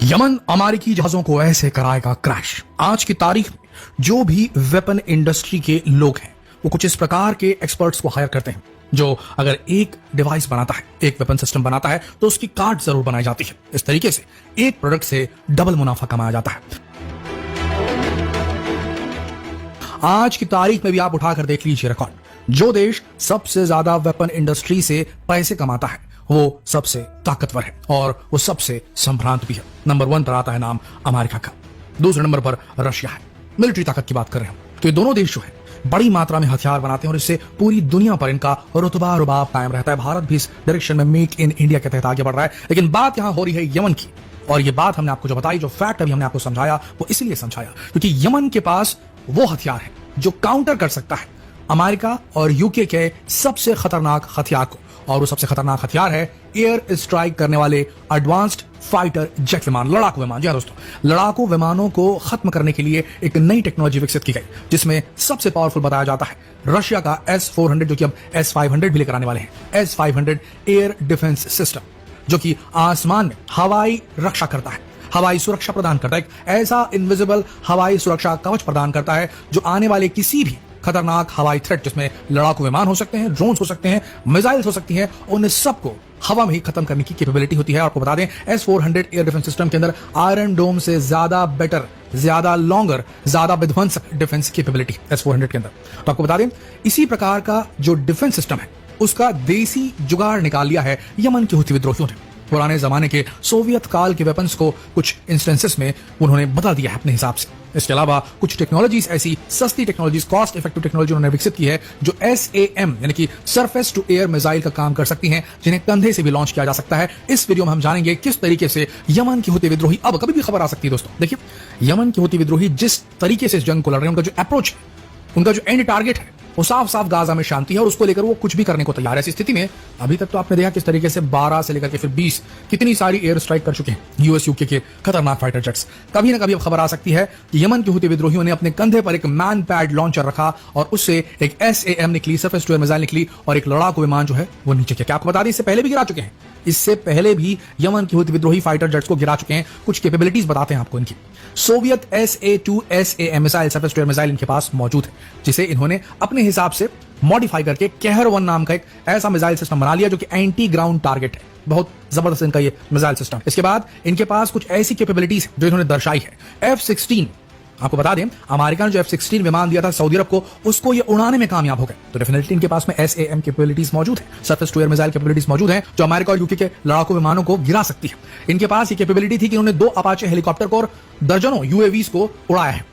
Yemen अमेरिकी जहाजों को ऐसे कराएगा क्रैश। आज की तारीख में जो भी वेपन इंडस्ट्री के लोग हैं वो कुछ इस प्रकार के एक्सपर्ट्स को हायर करते हैं जो अगर एक डिवाइस बनाता है, एक वेपन सिस्टम बनाता है तो उसकी कार्ड जरूर बनाई जाती है। इस तरीके से एक प्रोडक्ट से डबल मुनाफा कमाया जाता है। आज की तारीख में भी आप उठाकर देख लीजिए रिकॉर्ड, जो देश सबसे ज्यादा वेपन इंडस्ट्री से पैसे कमाता है वो सबसे ताकतवर है और वो सबसे संभ्रांत भी है। नंबर 1 पर आता है नाम अमेरिका का, दूसरे नंबर पर रशिया है। मिलिट्री ताकत की बात कर रहे हैं तो ये दोनों देश जो है बड़ी मात्रा में हथियार बनाते हैं और इससे पूरी दुनिया पर इनका रुतबा रुबाब कायम रहता है। भारत भी इस डायरेक्शन में मेक इन इंडिया के तहत आगे बढ़ रहा है। लेकिन बात यहां हो रही है यमन की, और ये बात हमने आपको जो बताई, जो फैक्ट अभी हमने आपको समझाया, वो इसलिए समझाया क्योंकि यमन के पास वो हथियार है जो काउंटर कर सकता है अमेरिका और यूके के सबसे खतरनाक हथियार को। और वो सबसे खतरनाक हथियार है एयर स्ट्राइक करने वाले एडवांस्ड फाइटर जेट विमान, लड़ाकू विमान। जी हाँ दोस्तों, लड़ाकू विमानों को खत्म करने के लिए एक नई टेक्नोलॉजी विकसित की गई जिसमें सबसे पावरफुल बताया जाता है रशिया का S-400, जो कि अब S-500 भी लेकर आने वाले हैं। S-500 एयर डिफेंस सिस्टम, जो कि आसमान में हवाई रक्षा करता है, हवाई सुरक्षा प्रदान करता है। एक ऐसा इनविजिबल हवाई सुरक्षा कवच प्रदान करता है जो आने वाले किसी भी खतरनाक हवाई थ्रेट, जिसमें लड़ाकू विमान हो सकते हैं, ड्रोन्स हो सकते हैं, मिसाइल्स हो सकती हैं, उन सबको हवा में ही खत्म करने की कैपेबिलिटी होती है। आपको बता दें S-400 एयर डिफेंस सिस्टम के अंदर आयरन डोम से ज्यादा बेटर, ज्यादा लॉन्गर, ज्यादा विध्वंसक डिफेंस कैपेबिलिटी S-400 के अंदर। तो आपको बता दें इसी प्रकार का जो डिफेंस सिस्टम है उसका देसी जुगाड़ निकाल लिया है यमन के हुती विद्रोहियों ने। पुराने जमाने के सोवियत काल के वेपन्स को कुछ इंस्टेंसेस में उन्होंने बदल दिया है अपने हिसाब से। इसके अलावा कुछ टेक्नोलॉजीज, ऐसी सस्ती टेक्नोलॉजीज, कॉस्ट इफेक्टिव टेक्नोलॉजी उन्होंने विकसित की है जो SAM यानी कि सरफेस टू एयर मिसाइल का काम कर सकती हैं, जिन्हें कंधे से भी लॉन्च किया जा सकता है। इस वीडियो में हम जानेंगे किस तरीके से यमन के हुती विद्रोही, अब कभी भी खबर आ सकती है दोस्तों, देखिए यमन के हुती विद्रोही जिस तरीके से इस जंग को लड़ रहे हैं, उनका जो अप्रोच है, उनका जो एंड टारगेट है वो साफ साफ गाजा में शांति है और उसको लेकर वो कुछ भी करने को तैयार है। ऐसी स्थिति में अभी तक तो आपने देखा किस तरीके से 12 से लेकर के फिर 20 कितनी सारी एयर स्ट्राइक कर चुके हैं यूएस यूके के खतरनाक फाइटर जेट्स। कभी ना कभी अब खबर आ सकती है कि यमन के हुती विद्रोहियों ने अपने कंधे पर एक मैन पैड लॉन्चर रखा और उससे एक SAM निकली, सरफेस टू एयर मिसाइल निकली और एक लड़ाकू विमान जो है वो नीचे किया। क्या आपको बता दें इससे पहले भी गिरा चुके हैं, इससे पहले भी यमन के हुती विद्रोही फाइटर जेट्स को गिरा चुके हैं। कुछ कैपेबिलिटीज बताते हैं आपको इनकी। Soviet SA-2 SAM missile, surface to air missile इनके पास मौजूद है, जिसे इन्होंने अपने हिसाब से मॉडिफाई करके कहर-1 नाम का एक ऐसा मिसाइल सिस्टम बना लिया जो कि एंटी ग्राउंड टारगेट है। बहुत जबरदस्त इनका ये मिसाइल सिस्टम। इसके बाद इनके पास कुछ ऐसी कैपेबिलिटीज जो इन्होंने दर्शाई है। F-16, आपको बता दें अमेरिका ने जो F-16 विमान दिया था सऊदी अरब को, उसको ये उड़ाने में कामयाब हो गए। तो डेफिनेटली इनके पास में SAM कैपेबिलिटीज मौजूद है, surface to air missile capabilities मौजूद है जो अमेरिका और यूके के लड़ाकू विमानों को गिरा सकती है। इनके पास ये कैपेबिलिटी थी कि उन्होंने 2 अपाचे हेलीकॉप्टर को और दर्जनों UAVs को उड़ाया है।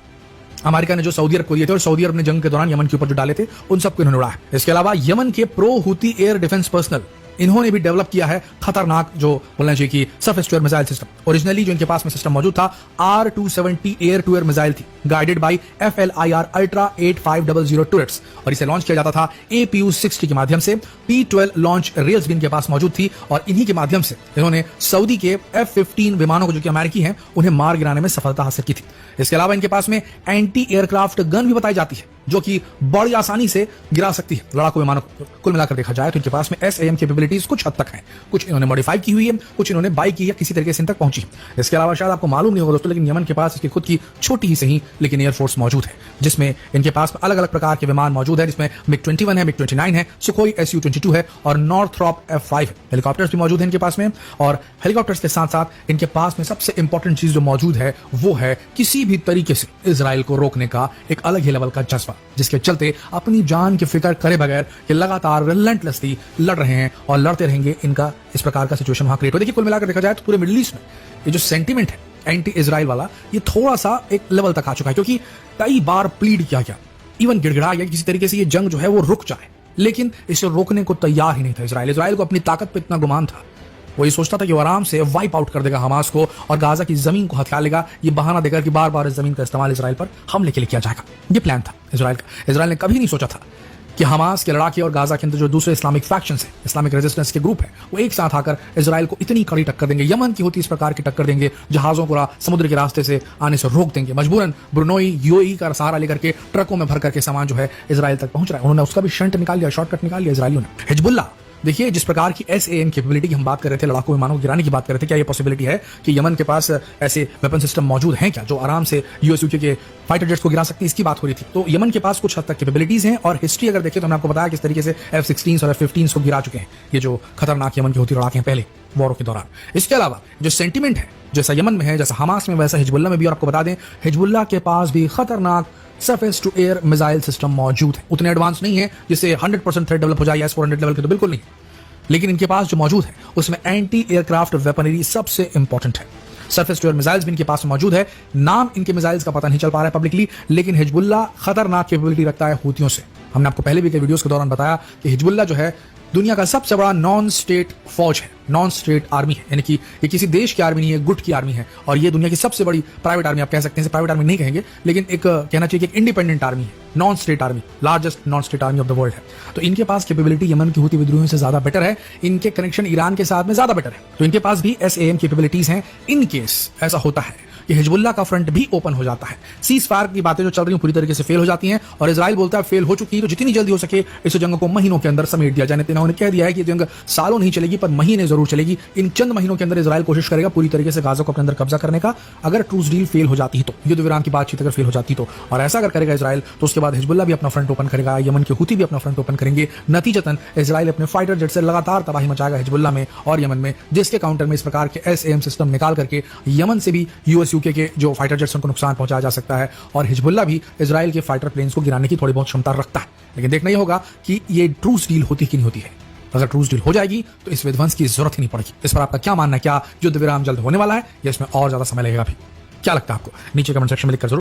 अमेरिका ने जो सऊदी अरब को दिए थे और सऊदी अरब ने जंग के दौरान यमन के ऊपर जो डाले थे उन सबको इन्होंने उड़ाया। इसके अलावा यमन के प्रो हुती एयर डिफेंस पर्सनल, इन्होंने भी डेवलप किया है खतरनाक, जो बोलना चाहिए कि surface to air missile system. Originally जो इनके पास में सिस्टम मौजूद था R-270 air to air missile थी, guided by FLIR ultra 8500 turrets, और इसे लॉन्च किया जाता था APU-60 के माध्यम से। P-12 लॉन्च रेल्स भी इनके पास मौजूद थी और इन्हीं के माध्यम से इन्होंने सऊदी के F-15 विमानों को, जो कि अमेरिकी हैं, उन्हें मार गिराने में सफलता हासिल की थी। इसके अलावा इनके पास में एंटी एयरक्राफ्ट गन भी बताई जाती है जो कि बड़ी आसानी से गिरा सकती है लड़ाकू विमानों को। कुल मिलाकर देखा जाए तो इनके पास में SAM कैपेबिलिटीज कुछ हद तक है, कुछ इन्होंने मॉडिफाई की हुई है, कुछ इन्होंने बाई की है, किसी तरीके से इन तक पहुंची। इसके अलावा शायद आपको मालूम नहीं होगा दोस्तों, लेकिन यमन के पास इसकी खुद की छोटी ही सही लेकिन एयरफोर्स मौजूद है, जिसमें इनके पास अलग अलग प्रकार के विमान मौजूद है, जिसमें MiG-21 है, MiG-29 है, सुखोई Su-22 है और नॉर्थरॉप F-5 है। हेलीकॉप्टर्स भी मौजूद है इनके पास में, और हेलीकॉप्टर्स के साथ साथ इनके पास में सबसे इंपॉर्टेंट चीज जो मौजूद है वो है किसी भी तरीके से इजराइल को रोकने का एक अलग ही लेवल का जज्बा, जिसके चलते अपनी जान की फिक्र करे बगैर ये लगातार रिलेंटलेसली लड़ रहे हैं और लड़ते रहेंगे। इनका इस प्रकार का सिचुएशन वहां क्रिएट हो। देखिए कुल मिलाकर देखा जाए तो पूरे मिडिल ईस्ट में ये जो सेंटीमेंट है एंटी इजराइल वाला, ये थोड़ा सा एक लेवल तक आ चुका है, क्योंकि कई बार प्लीड किया गया, इवन गिड़गिड़ा गया किसी तरीके से ये जंग जो है वो रुक जाए, लेकिन इसे रोकने को तैयार ही नहीं था इजराइल। इजराइल को अपनी ताकत पे इतना गुमान था, वो ये सोचता था कि वो आराम से वाइप आउट कर देगा हमास को और गाजा की जमीन को हथियार लेगा, ये बहाना देकर कि बार बार इस जमीन का इस्तेमाल इजराइल पर हमले के लिए किया जाएगा। ये प्लान था इजराइल का। इजराइल ने कभी नहीं सोचा था कि हमास के लड़ाके और गाजा के अंदर जो दूसरे इस्लामिक फैक्शंस हैं, इस्लामिक रेजिस्टेंस के ग्रुप हैं, वो एक साथ आकर इजराइल को इतनी कड़ी टक्कर देंगे, यमन की होती इस प्रकार की टक्कर देंगे, जहाजों को समुद्र के रास्ते से आने से रोक देंगे। मजबूरन ब्रुनोई UAE का सहारा लेकर के ट्रकों में भर करके सामान जो है इजराइल तक पहुंच रहा है। उन्होंने उसका भी शंट निकाल लिया, शॉर्टकट निकाल लिया इजराइलियों ने। हिजबुल्लाह देखिए, जिस प्रकार की SAM कैपेबिलिटी की हम बात कर रहे थे, लड़ाकू विमानों को गिराने की बात कर रहे थे, क्या ये पॉसिबिलिटी है कि यमन के पास ऐसे वेपन सिस्टम मौजूद हैं क्या जो आराम से यूएस यूके के फाइटर जेट्स को गिरा सकती है? इसकी बात हो रही थी। तो यमन के पास कुछ हद तक कैपेबिलिटीज हैं, और हिस्ट्री अगर देखें तो हमने आपको बताया किस तरीके से F-16 और F-15 को गिरा चुके हैं, ये जो खतरनाक यमन की होती लड़ाके हैं पहले वॉरों के दौरान। इसके अलावा जो सेंटिमेंट है, जैसा यमन में है, जैसा हमास में, वैसा हिजबुल्लाह में भी। और आपको बता दें, हिजबुल्लाह के पास भी खतरनाक surface to air missile system मौजूद है। उतने एडवांस नहीं है जिससे 100% थ्रेट डेवलप हो जाए, S-400 लेवल के तो बिल्कुल नहीं, लेकिन इनके पास जो मौजूद है उसमें एंटी एयरक्राफ्ट वेपनरी सबसे इंपॉर्टेंट है। सरफेस टू एयर मिसाइल्स भी इनके पास मौजूद है। नाम इनके मिसाइल्स का पता नहीं चल पा रहा है पब्लिकली, लेकिन हिजबुल्लाह खतरनाक कैपेबिलिटी रखता है हूतियों से। हमने आपको पहले भी कई वीडियोस के दौरान बताया कि हिजबुल्लाह जो है दुनिया का सबसे बड़ा नॉन स्टेट फौज है, नॉन स्टेट आर्मी है, यानी कि ये किसी देश की आर्मी नहीं है, गुट की आर्मी है। और ये दुनिया की सबसे बड़ी प्राइवेट आर्मी, आप कह सकते हैं, प्राइवेट आर्मी नहीं कहेंगे, लेकिन एक कहना चाहिए कि एक इंडिपेंडेंट आर्मी है, non state army, largest non state army of the world है। तो इनके पास कैपेबिलिटी यमन की हूती विद्रोहियों से ज्यादा बेटर है, इनके कनेक्शन ईरान के साथ में ज्यादा बेटर है, तो इनके पास भी SAM कैपेबिलिटीज हैं। इन केस ऐसा होता है कि हिजबुल्लाह का फ्रंट भी ओपन हो जाता है, सीज फायर की बातें जो चल रही हैं पूरी तरीके से फेल हो जाती हैं, और इजराइल बोलता है फेल हो चुकी है, तो जितनी जल्दी हो सके इस जंग को महीनों के अंदर समेट दिया जाए। नेतन्याहू ने कह दिया है कि जंग सालों नहीं चलेगी, पर महीने जरूर चलेगी। इन चंद महीनों के अंदर इजराइल कोशिश करेगा पूरी तरीके से गाजा को अपने अंदर कब्जा करने का। अगर ट्रूस डील फेल हो जाती है, तो युद्ध विराम की बातचीत अगर फेल हो जाती तो, और ऐसा अगर करेगा इजराइल, तो उसके बाद हिजबुल्लाह भी अपना फ्रंट ओपन करेगा, यमन के हूती भी अपना फ्रंट ओपन करेंगे। नतीजतन इजराइल अपने फाइटर जेट से लगातार तबाही मचाएगा हिजबुल्लाह में और यमन में, जिसके काउंटर में इस प्रकार के SAM सिस्टम निकाल करके यमन से भी यूएस यूके के जो फाइटर जेट्स उनको नुकसान पहुंचाया जा सकता है। और हिजबुल्लाह भी इजराइल के फाइटर प्लेन्स को गिराने की थोड़ी बहुत क्षमता रखता है, लेकिन देखना ही होगा कि ये ट्रूस डील होती कि नहीं होती है। अगर ट्रूस डील हो जाएगी तो इस विध्वंस की जरूरत ही नहीं पड़ेगी। इस पर आपका क्या मानना है? क्या युद्ध विराम जल्द होने वाला है या इसमें और ज्यादा समय लगेगा? भी क्या लगता है आपको? नीचे कमेंट सेक्शन में लिखकर जरूर